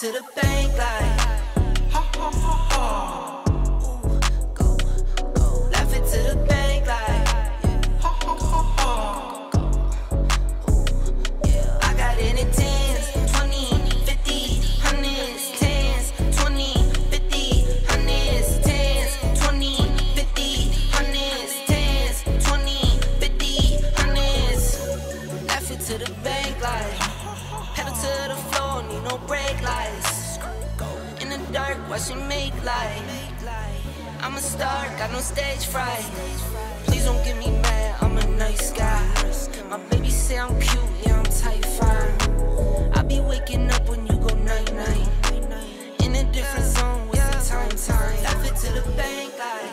to the bank like ha ha ha ha. Left it to the bank like ha ha ha ha. I got it in tens, 20, 50, hundreds, tens, 20, 50, hundreds, tens, 20, 50, hundreds, tens, 20, 50, hundreds. Left it to the bank like pedal to the floor, need no brake lights. In the dark, watch me make light. I'm a star, got no stage fright. Please don't get me mad, I'm a nice guy. My baby say I'm cute, yeah I'm tight fine. I be waking up when you go night night. In a different zone with the time. Left it to the bank like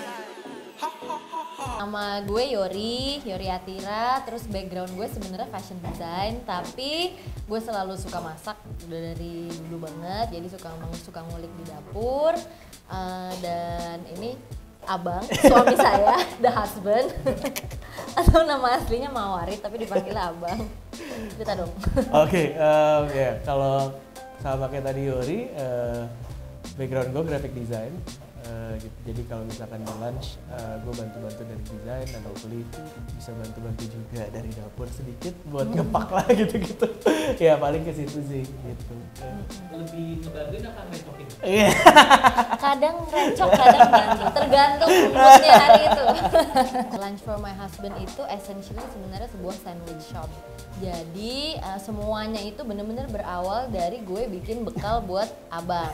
ha ha ha ha. Nama gue Yori Atira, terus background gue sebenarnya fashion design, tapi gue selalu suka masak udah dari dulu banget, jadi suka ngulik di dapur. Dan ini abang, suami saya, the husband, atau nama aslinya Mawari tapi dipanggil abang. Cerita dong. Oke, ya kalau sama kayak tadi Yori, background gue graphic design. Gitu. Jadi kalau misalkan di lunch, gue bantu-bantu dari desain dan hopefully bisa bantu-bantu juga dari dapur sedikit buat ngepak lah gitu-gitu. Ya paling ke situ sih gitu. Lebih ngebantuin apa ngerecokin? Iya. Kadang recok, kadang bantu, tergantung moodnya hari itu. Lunch for my husband itu essentially sebenarnya sebuah sandwich shop. Jadi semuanya itu bener-bener berawal dari gue bikin bekal buat abang.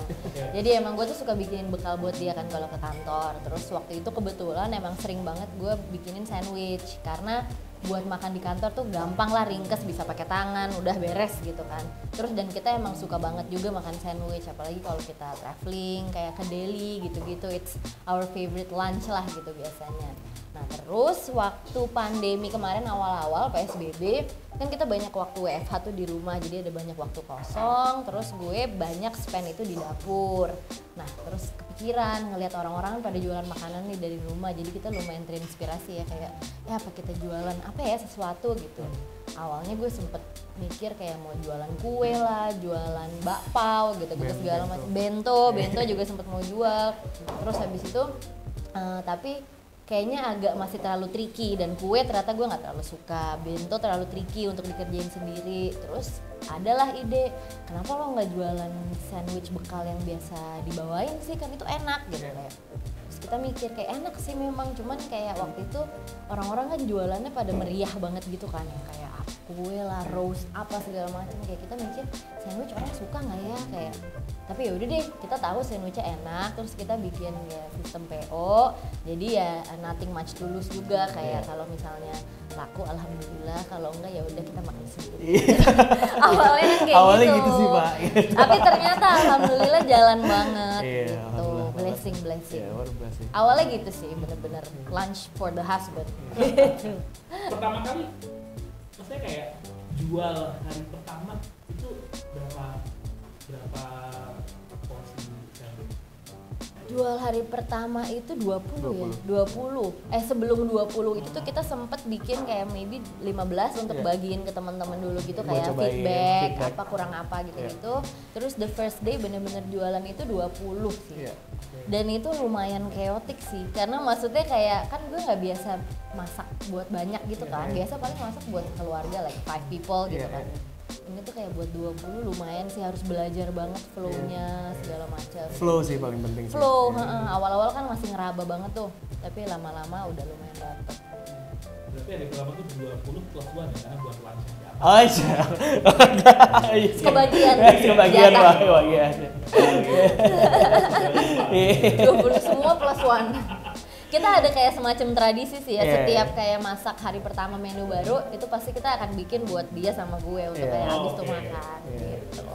Jadi emang gue tuh suka bikin bekal buat dia kan kalau ke kantor. Terus waktu itu kebetulan emang sering banget gue bikinin sandwich karena buat makan di kantor tuh gampang lah, ringkes, bisa pakai tangan, udah beres gitu kan. Terus dan kita emang suka banget juga makan sandwich, apalagi kalau kita traveling kayak ke Delhi gitu-gitu, it's our favorite lunch lah gitu biasanya. Nah terus waktu pandemi kemarin awal-awal PSBB kan kita banyak waktu WFH tuh di rumah, jadi ada banyak waktu kosong, terus gue banyak spend itu di dapur. Nah terus kepikiran ngelihat orang-orang pada jualan makanan nih dari rumah, jadi kita lumayan terinspirasi ya, kayak ya apa kita jualan apa ya sesuatu gitu. Awalnya gue sempet mikir kayak mau jualan kue lah, jualan bakpao gitu segala macam, bento juga sempet mau jual. Terus habis itu tapi kayaknya agak masih terlalu tricky, dan kue ternyata gue nggak terlalu suka, bento terlalu tricky untuk dikerjain sendiri. Terus adalah ide, kenapa lo nggak jualan sandwich bekal yang biasa dibawain sih, kan itu enak gitu kayak. Terus kita mikir kayak enak sih memang, cuman kayak waktu itu orang-orang kan jualannya pada meriah banget gitu kan, ya kayak kue lah, roast apa segala macam. Kayak kita mikir sandwich orang suka nggak ya, kayak tapi ya udah deh, kita tahu sandwichnya enak, terus kita bikin ya sistem PO, jadi ya nothing much tulus juga, kayak kalau misalnya laku alhamdulillah, kalau enggak ya udah kita makan sendiri. Awalnya kan kayak gitu sih Pak. Tapi ternyata alhamdulillah jalan banget gitu, blessing. Awalnya gitu sih, bener-bener lunch for the husband. Pertama kali, maksudnya kayak jual hari pertama itu berapa porsi sandwich? Jual hari pertama itu 20 ya? 20. Sebelum 20 itu tuh kita sempet bikin kayak maybe 15 untuk bagiin ke teman-teman dulu gitu, kayak feedback apa kurang apa gitu-gitu. Terus the first day bener-bener jualan itu 20 sih. Dan itu lumayan chaotic sih, karena maksudnya kayak kan gue nggak biasa masak buat banyak gitu kan. Biasa paling masak buat keluarga like 5 people gitu kan. Ini tuh kayak buat 20 lumayan sih, harus belajar banget flow-nya segala macam. Flow sih paling penting sih. Flow, awal-awal kan masih ngeraba banget tuh, tapi lama-lama udah lumayan dapet. Berarti hari pertama tuh 20 plus 1 ya, karena buat lunch ya. Oh iya. Kebagian Pak, kebagian. 20 semua plus 1. Kita ada kayak semacam tradisi sih ya, setiap kayak masak hari pertama menu baru itu pasti kita akan bikin buat dia sama gue untuk kayak habis tuh makan gitu.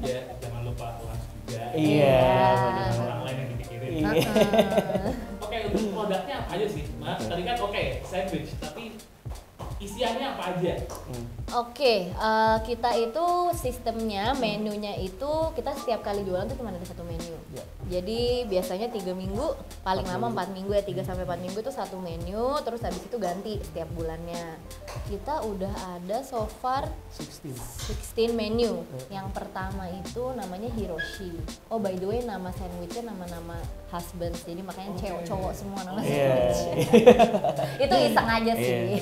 Ya jangan lupa lunch juga. Orang lain yang dipikirin. Oke, untuk produknya apa aja sih? Mas, tadi kan sandwich, tapi isiannya apa aja? Oke, kita itu sistemnya, menunya itu kita setiap kali jualan tuh cuma ada satu menu. Ya. Jadi biasanya 3 minggu, paling lama 4 minggu ya, 3-4 minggu itu satu menu, terus habis itu ganti setiap bulannya. Kita udah ada so far 16 menu. Yang pertama itu namanya Hiroshi. Oh by the way, nama sandwichnya nama-nama husband, jadi makanya cowok semua nama sandwich. Itu iseng aja sih.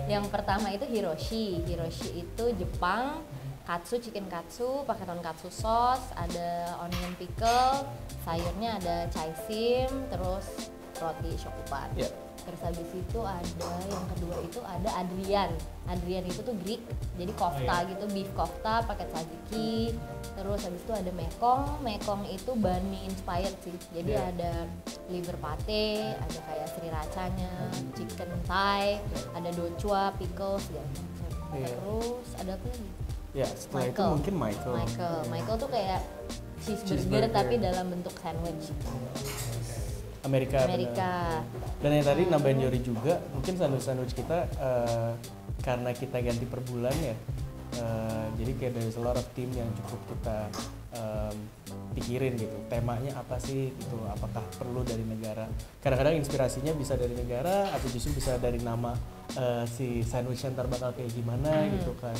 Yang pertama itu Hiroshi. Hiroshi itu Jepang, katsu, chicken katsu, pakai tonkatsu sauce, ada onion pickle, sayurnya ada chaisim, terus roti shokupan. Yeah. Terus habis itu ada yang kedua itu ada Adrian. Adrian itu tuh Greek, jadi kofta gitu, beef kofta pakai tzatziki. Terus habis itu ada mekong. Mekong itu banh inspired sih. Jadi ada liver pate, ada kayak srirachanya, chicken thigh, ada dochua, pickles segala macam. Terus ada apa lagi? Ya, setelah itu mungkin Michael tuh kayak cheeseburger tapi dalam bentuk sandwich. Amerika. Dan yang tadi nambahin Yori juga, mungkin sandwich kita karena kita ganti per bulan ya, jadi kayak dari a lot of team yang cukup kita pikirin gitu, temanya apa sih gitu, apakah perlu dari negara, kadang-kadang inspirasinya bisa dari negara atau justru bisa dari nama si sandwich yang ntar bakal kayak gimana gitu kan,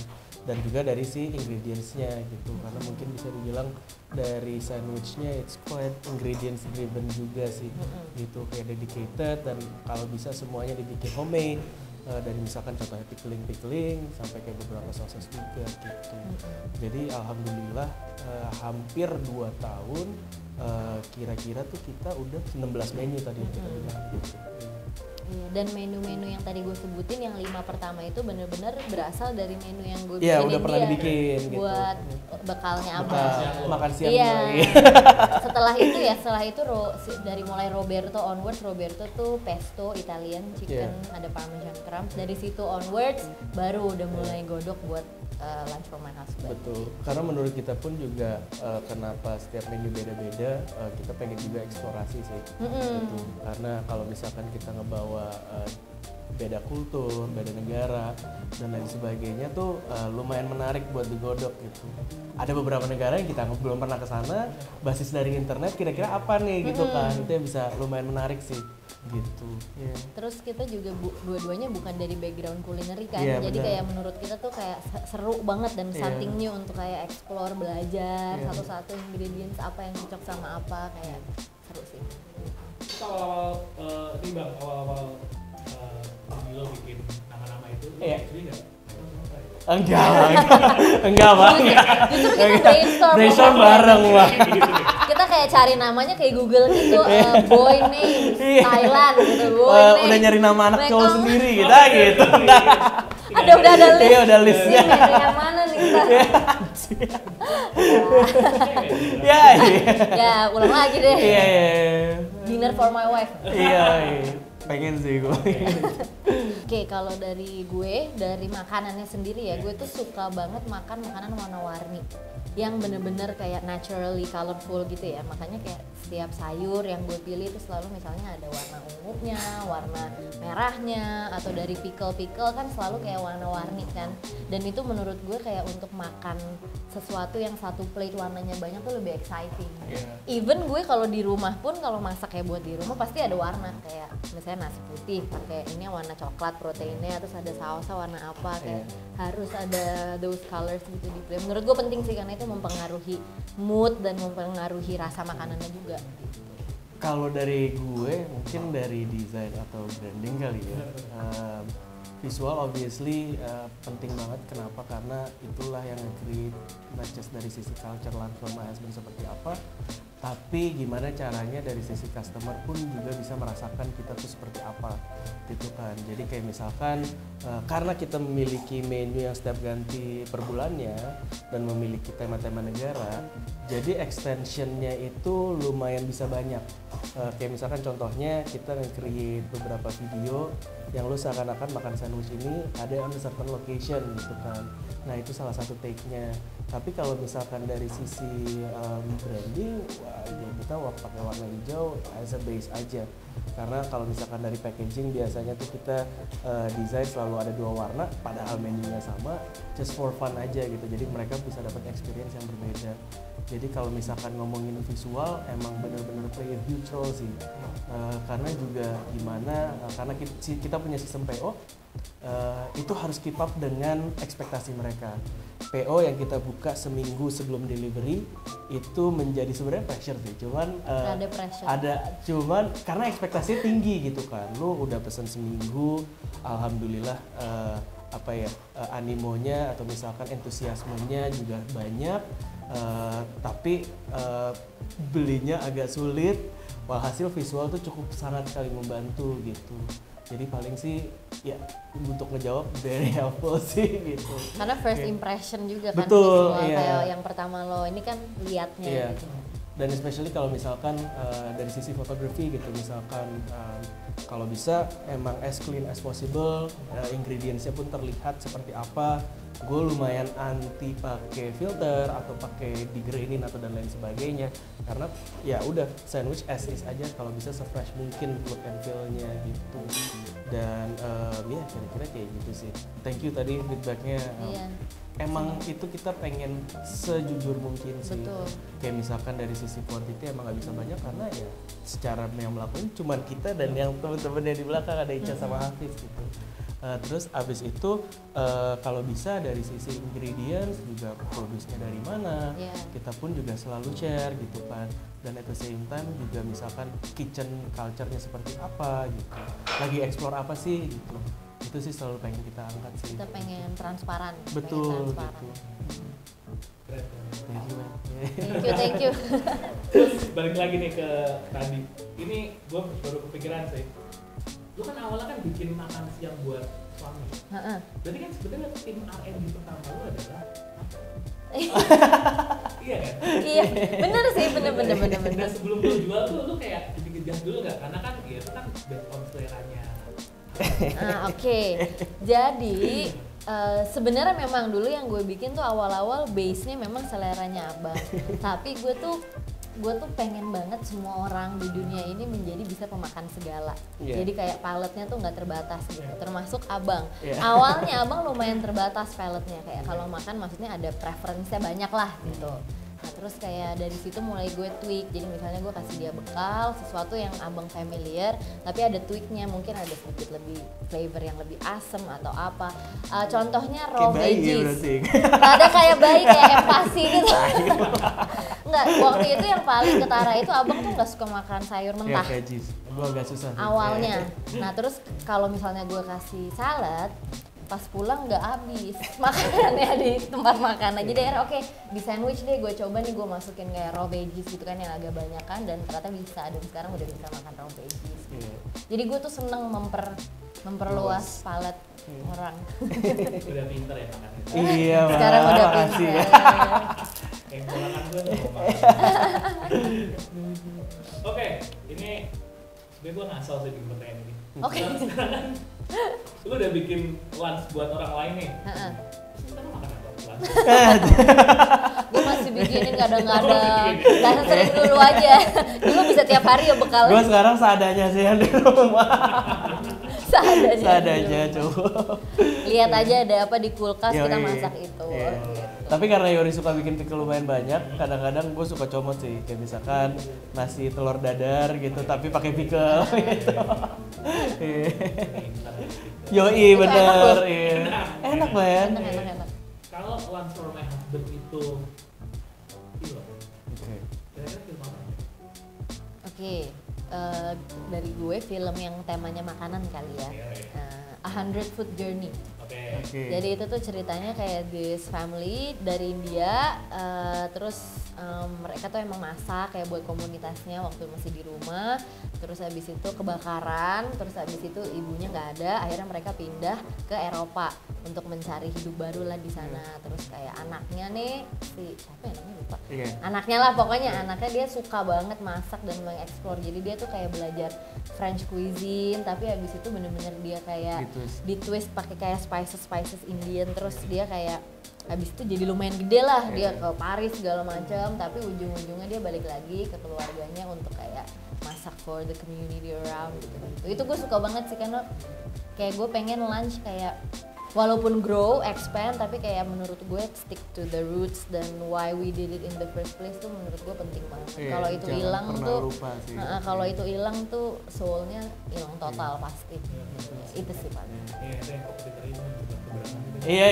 dan juga dari si ingredientsnya gitu, karena mungkin bisa dibilang dari sandwichnya it's quite ingredients driven juga sih gitu, kayak dedicated, dan kalau bisa semuanya dibikin homemade, dari misalkan contohnya pickling sampai kayak beberapa sauces juga gitu. Jadi alhamdulillah hampir 2 tahun kira-kira tuh kita udah 16 menu tadi yang kita bilang gitu. Iya, dan menu-menu yang tadi gue sebutin yang 5 pertama itu bener-bener berasal dari menu yang gue Iya, bikinin udah pernah dia dibikin buat gitu. bekalnya apa. Makan siang Iya. lagi. Setelah itu dari mulai Roberto onwards, Roberto tuh pesto Italian chicken, ada parmesan crumbs. Dari situ onwards baru udah mulai godok buat lunch for my husband. Betul. Karena menurut kita pun juga kenapa setiap menu beda-beda, kita pengen juga eksplorasi sih. Gitu. Karena kalau misalkan kita ngebawa beda kultur, beda negara dan lain sebagainya tuh lumayan menarik buat digodok gitu. Ada beberapa negara yang kita belum pernah ke sana, basis dari internet kira-kira apa nih gitu kan. Itu yang bisa lumayan menarik sih gitu. Yeah. Terus kita juga dua-duanya bukan dari background kulineri kan. Yeah, jadi benar. kayak menurut kita tuh kayak seru banget dan something new untuk kayak explore, belajar satu-satu ingredients apa yang cocok sama apa, kayak seru sih. Awal-awal ini bang, awal-awal lo bikin nama-nama itu, lo sendiri nggak? Enggak bang. Justru kita brainstorm bareng bang. Kita kayak cari namanya kayak Google gitu, boy name Thailand gitu, boy name. Udah nyari nama anak cowok Mekong. sendiri gitu. Udah ada list. Iya, udah listnya. Ini menu yang mana nih kita? Iya. Ya ulang lagi deh. Iya. Dinner for my wife. Iya. Pengen sih gue. Oke, kalau dari gue, dari makanannya sendiri ya, gue tuh suka banget makan makanan warna-warni yang bener-bener kayak naturally colorful gitu ya. Makanya kayak setiap sayur yang gue pilih itu selalu misalnya ada warna ungunya, warna merahnya, atau dari pickle kan selalu kayak warna-warni kan. Dan itu menurut gue kayak untuk makan sesuatu yang satu plate warnanya banyak tuh lebih exciting. Even gue kalau di rumah pun, kalau masak kayak buat di rumah pasti ada warna, kayak misalnya nasi putih pakai ini warna coklat proteinnya, terus ada sausnya warna apa, kayak harus ada those colors gitu di plate. Menurut gue penting sih, karena itu mempengaruhi mood dan mempengaruhi rasa makanannya juga. Kalau dari gue mungkin dari desain atau branding kali ya. Visual obviously penting banget. Kenapa? Karena itulah yang nge-create not just dari sisi culture lunch for my husband seperti apa, tapi gimana caranya dari sisi customer pun juga bisa merasakan kita tuh seperti apa gitu kan. Jadi kayak misalkan karena kita memiliki menu yang setiap ganti per bulannya dan memiliki tema-tema negara, jadi extensionnya itu lumayan bisa banyak. Kayak misalkan contohnya kita nge-create beberapa video yang lu seakan-akan makan sandwich ini ada on a certain location gitu kan. Nah itu salah satu take-nya. Tapi kalau misalkan dari sisi branding, wah, ya kita pakai warna hijau as a base aja. Karena kalau misalkan dari packaging biasanya tuh kita desain selalu ada 2 warna, padahal menunya sama, just for fun aja gitu. Jadi mereka bisa dapat experience yang berbeda. Jadi kalau misalkan ngomongin visual, emang bener-bener play a huge role sih. Karena juga gimana, karena kita punya sistem PO, itu harus keep up dengan ekspektasi mereka. PO yang kita buka seminggu sebelum delivery itu menjadi sebenarnya pressure sih, cuman Ada pressure. cuman karena ekspektasinya tinggi gitu kan, lu udah pesen seminggu, alhamdulillah animonya atau misalkan entusiasmenya juga banyak, tapi belinya agak sulit, walhasil visual tuh cukup sangat sekali membantu gitu. Jadi paling sih ya untuk ngejawab very helpful sih gitu. Karena first impression juga kan Betul, visual, iya. kayak yang pertama lo ini kan liatnya Iya. gitu. Dan especially kalau misalkan dari sisi fotografi gitu, misalkan kalau bisa emang as clean as possible, ingredientsnya pun terlihat seperti apa. Gue lumayan anti pakai filter atau pakai digrainin atau dan lain sebagainya, karena ya udah sandwich as is aja, kalau bisa se-fresh mungkin look and feel-nya gitu. Dan ya kira-kira kayak gitu sih. Thank you tadi feedbacknya. Iya. Emang itu kita pengen sejujur mungkin sih. Betul. Kayak misalkan dari sisi quantity emang nggak bisa banyak, karena ya secara yang melakukan cuma kita dan yang teman-teman yang di belakang ada Ica sama Hafiz gitu. Terus abis itu kalau bisa dari sisi ingredients juga produksinya dari mana, Yeah. kita pun juga selalu share gitu kan. Dan at the same time juga misalkan kitchen culture-nya seperti apa gitu, lagi explore apa sih gitu. Itu sih selalu pengen kita angkat sih. Kita pengen transparan. Betul pengen transparan. gitu. Keren. Thank you, man. Thank you. Terus balik lagi nih ke tadi. Ini gue baru kepikiran sih. Lu kan awalnya kan bikin makan siang buat suami. Heeh. Berarti kan sebetulnya tim R&D pertama lu adalah iya kan? Iya, bener sih, bener. Nah, sebelum lu jual tuh lu kayak bikin gas dulu nggak? Karena kan ya itu kan based on seleranya. Oke. Jadi sebenarnya memang dulu yang gue bikin tuh awal-awal base-nya memang seleranya abang. Tapi gue tuh pengen banget semua orang di dunia ini menjadi bisa pemakan segala. Iya. Jadi kayak paletnya tuh nggak terbatas gitu, termasuk abang. Iya. Awalnya abang lumayan terbatas paletnya, kayak kalau makan maksudnya ada preference-nya banyak lah gitu. Nah terus kayak dari situ mulai gue tweak, jadi misalnya gue kasih dia bekal sesuatu yang abang familiar, tapi ada tweaknya, mungkin ada sedikit lebih flavor yang lebih asem atau apa. Contohnya raw Kayak bayi ya veggies. berarti. Ada kayak bayi, kayak empasi gitu. Enggak, waktu itu yang paling ketara itu abang tuh nggak suka makan sayur Iya, mentah veggies. Gue agak susah. sih. awalnya. Nah terus kalau misalnya gue kasih salad, pas pulang nggak habis makanannya di tempat makan. Jadi akhirnya oke, di sandwich deh gue coba nih, gue masukin kayak raw veggies gitu kan yang agak banyakan, dan ternyata bisa, dan sekarang udah bisa makan raw veggies. Iya. Jadi gue tuh seneng memperluas palet orang. Udah pinter ya makannya. Iya, Sekarang Mbak. udah Makasih. pintar. Kayak ponakan gue nggak mau makan. Oke, ini sebenernya gue ngasal sih bikin pertanyaan ini. Oke. Sekarang kan lu udah bikin lunch buat orang lain nih. Heeh. Kita mau makan apa lunch? Gue masih bikinin kadang-kadang, dan sering dulu aja. Dulu bisa tiap hari ya Gue bekalnya. sekarang seadanya sih yang di rumah. Seadanya. Seadanya coba. Lihat aja ada apa di kulkas, kita Yoi. masak itu. Iya. Gitu. Tapi karena Yori suka bikin pickle lumayan banyak, kadang-kadang gue suka comot sih. Kayak misalkan nasi telur dadar gitu, tapi pakai pickle gitu. Iya. Pinter. Yoi, Itu bener. enak loh. Iya. Enak man. Enak. Kalau lunch for my husband itu film, Oke. kira-kira film apa? Oke, dari gue film yang temanya makanan kali ya. Iya, iya. A 100 Food Journey. Oke. Oke. Jadi itu tuh ceritanya kayak this family dari India, terus mereka tuh emang masak kayak buat komunitasnya waktu masih di rumah. Terus habis itu kebakaran, terus habis itu ibunya nggak ada, akhirnya mereka pindah ke Eropa untuk mencari hidup baru lah di sana. Terus kayak anaknya nih, siapa ya namanya lupa. Iya. Anaknya lah pokoknya, anaknya dia suka banget masak dan mengeksplor. Jadi dia tuh kayak belajar French cuisine, tapi habis itu bener-bener dia kayak Ditwist. ditwist pakai kayak spices Indian, terus dia kayak habis itu jadi lumayan gede lah, dia ke Paris segala macam, tapi ujung-ujungnya dia balik lagi ke keluarganya untuk kayak masak for the community around gitu. Itu gue suka banget sih, karena kayak gue pengen lunch kayak walaupun grow, expand, tapi kayak menurut gue stick to the roots dan why we did it in the first place tuh menurut gue penting banget. Kalau itu hilang tuh, kalau itu hilang tuh soulnya hilang total pasti. Itu sih paling. Iya.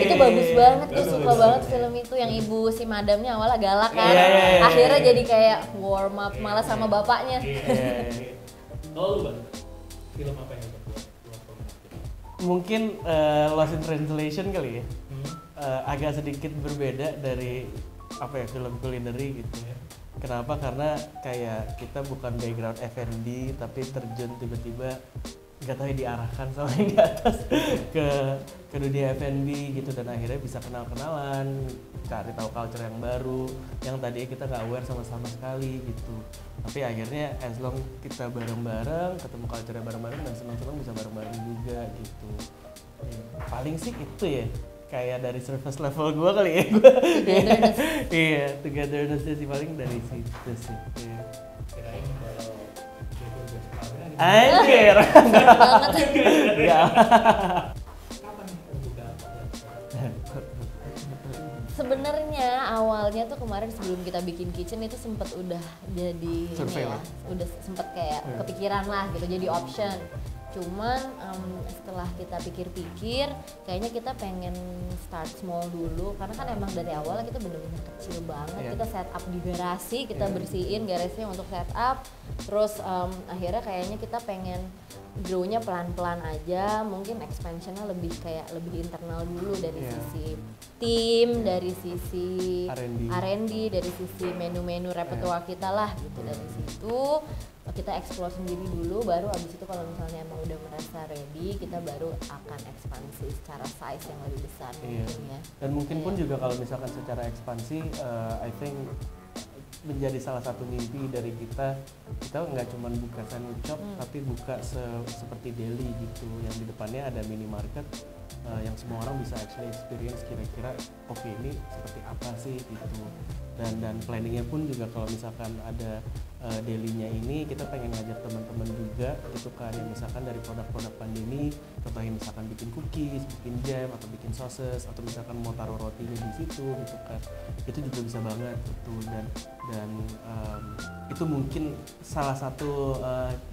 Itu bagus banget, gue suka banget film itu. Yang ibu si madamnya awalnya galak kan, akhirnya jadi kayak warm up malah sama bapaknya. Oh lu Bang, film apa yang buat mungkin Lost in Translation kali ya. Agak sedikit berbeda dari apa ya, film kulineri gitu ya. Kenapa? Karena kayak kita bukan background F&B tapi terjun tiba-tiba nggak tahu diarahkan sama yang di atas ke dunia F&B gitu, dan akhirnya bisa kenal-kenalan, cari tahu culture yang baru yang tadinya kita nggak aware sama sekali gitu. Tapi akhirnya as long kita bareng-bareng, ketemu culture-nya bareng-bareng dan senang-senang bisa bareng-bareng juga gitu. Paling sih itu ya, kayak dari surface level gue kali ya. Togetherness. Iya, togetherness-nya sih paling dari situ sih. Iya. kirain kalau Anjir. Enggak. kapan nih buka Sebenarnya awalnya tuh kemarin sebelum kita bikin kitchen itu sempet udah jadi Survei ini ya, lah. udah sempet kayak kepikiran lah gitu jadi option. Cuman setelah kita pikir-pikir kayaknya kita pengen start small dulu, karena kan emang dari awal kita bener-bener kecil banget. Kita set up di garasi, kita bersihin garasinya untuk set up, terus akhirnya kayaknya kita pengen grow-nya pelan-pelan aja, mungkin expansion-nya lebih internal dulu dari sisi tim, dari sisi R&D, dari sisi menu-menu repertoire kita lah gitu. Dari situ kita explore sendiri dulu, baru abis itu kalau misalnya emang udah merasa ready, kita baru akan ekspansi secara size yang lebih besar mungkin ya. Dan mungkin pun juga kalau misalkan secara ekspansi, I think menjadi salah satu mimpi dari kita nggak cuma buka sandwich shop, tapi buka seperti deli gitu, yang di depannya ada minimarket yang semua orang bisa actually experience kira-kira oke ini seperti apa sih gitu. Dan planningnya pun juga kalau misalkan ada delinya ini, kita pengen ngajak teman-teman juga gitu kan, yang misalkan dari produk-produk pandemi, contohnya misalkan bikin cookies, bikin jam, atau bikin sauces, atau misalkan mau taruh rotinya di situ gitu kan, itu juga bisa banget gitu. Dan itu mungkin salah satu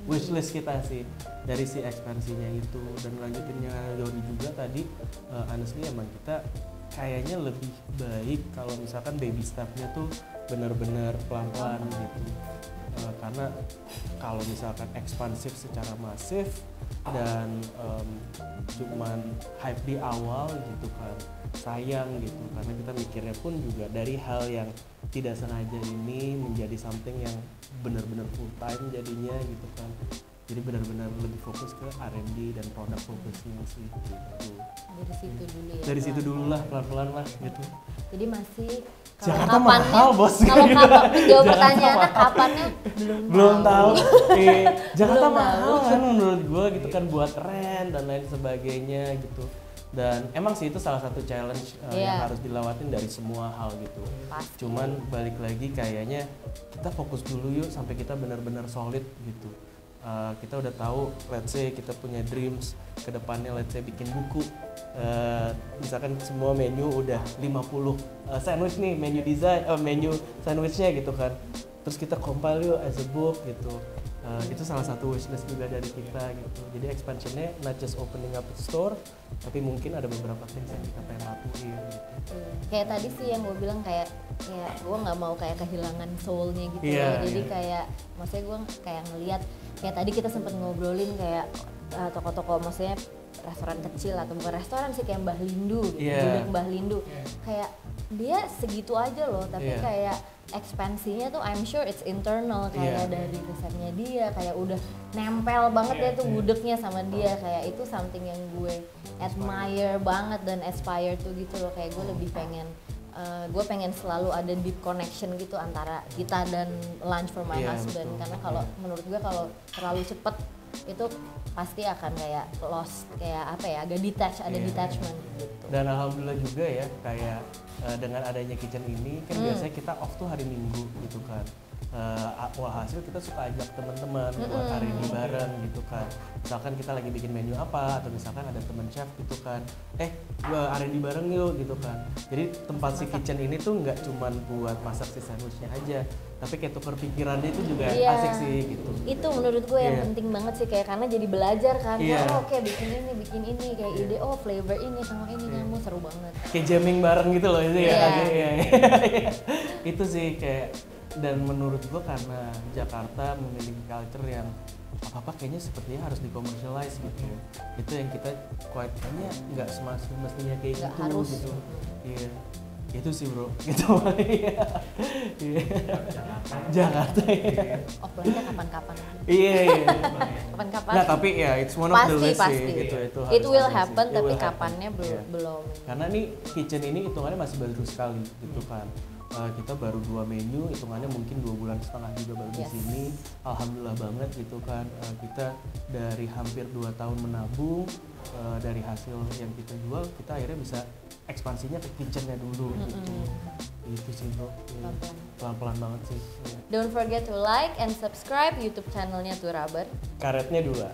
wishlist kita sih dari si ekspansinya itu. Dan lanjutinnya Yori juga tadi, honestly emang kita kayaknya lebih baik kalau misalkan baby step-nya tuh benar-benar pelan-pelan gitu. Karena kalau misalkan ekspansif secara masif dan cuman hype di awal gitu kan, sayang gitu, karena kita mikirnya pun juga dari hal yang tidak sengaja ini menjadi something yang benar-benar full time jadinya gitu kan. Jadi benar-benar lebih fokus ke R&D dan produk fokusnya sih gitu. Dari situ dulu ya. Dari situ dulu lah, pelan-pelan lah gitu. Jadi masih Jakarta mahal, Bos. Kalau kapan menjawab pertanyaannya kapannya belum tahu. Jakarta Belum mahal kan menurut gue gitu kan, buat rent dan lain sebagainya gitu. Dan emang sih itu salah satu challenge yang harus dilewatin dari semua hal gitu. Pasti. Cuman balik lagi kayaknya kita fokus dulu yuk sampai kita benar-benar solid gitu. Kita udah tahu, let's say kita punya dreams ke depannya, let's say bikin buku, misalkan semua menu udah 50 sandwich nih, menu design, menu sandwichnya gitu kan, terus kita compile yuk as a book gitu. Itu salah satu wishlist juga dari kita gitu. Jadi expansionnya not just opening up a store, tapi mungkin ada beberapa things yang kita pengen lakuin gitu. Kayak tadi sih yang gue bilang kayak gue nggak mau kayak kehilangan soulnya gitu. Jadi kayak maksudnya gue kayak ngelihat kayak tadi kita sempat ngobrolin kayak toko-toko, maksudnya restoran kecil atau bukan restoran sih, kayak Mbah Lindu gitu, gudeg Mbah Lindu. Kayak dia segitu aja loh, tapi kayak ekspansinya tuh I'm sure it's internal, kayak dari resepnya dia kayak udah nempel banget ya tuh gudegnya sama dia. Kayak itu something yang gue admire banget dan aspire tuh gitu loh. Kayak gue lebih pengen gue pengen selalu ada deep connection gitu antara kita dan Lunch for My Iya, Husband, betul. karena kalau menurut gue kalau terlalu cepet itu pasti akan kayak lost, kayak apa ya, agak detach, ada Iya. detachment gitu. Dan alhamdulillah juga ya kayak dengan adanya kitchen ini kan biasanya kita off tuh hari Minggu gitu kan. Walhasil kita suka ajak teman-teman buat R&D bareng gitu kan. Misalkan kita lagi bikin menu apa atau misalkan ada teman chef gitu kan. Gua R&D bareng yuk gitu kan. Jadi tempat si kitchen ini tuh nggak cuman buat masak si sandwichnya aja, tapi kayak tukar pikirannya itu juga Iya. asik sih gitu. Itu menurut gue yang Iya. penting banget sih, kayak karena jadi belajar kan. Iya. Oh, oke bikin ini kayak ide, oh flavor ini sama ini kamu seru banget. Kayak jamming bareng gitu loh itu ya. Iya. Iya. Itu sih kayak, dan menurut gua karena Jakarta memiliki culture yang apa-apa kayaknya sepertinya harus dikomersialize gitu. Itu yang kita kayaknya nggak semestinya kayak Nggak gitu harus. gitu. Iya. Itu sih bro, gitu. Iya. Iya. Jakarta ya. Offline-nya kapan-kapan. Iya. Kapan-kapan. Nah tapi ya it's one of the Pasti, list pasti. sih gitu. Itu It harus will ada sih. happen, It tapi will happen. kapannya Iya. belum. Karena nih kitchen ini hitungannya masih baru sekali gitu kan. Kita baru 2 menu, hitungannya mungkin 2,5 bulan juga baru di Yes. sini. Alhamdulillah banget gitu kan. Kita dari hampir 2 tahun menabung, dari hasil yang kita jual, kita akhirnya bisa ekspansinya ke kitchennya dulu gitu. Itu sih bro. Iya. Pelan-pelan. Pelan-pelan banget sih. Iya. Don't forget to like and subscribe YouTube channelnya Turabber. Karetnya 2.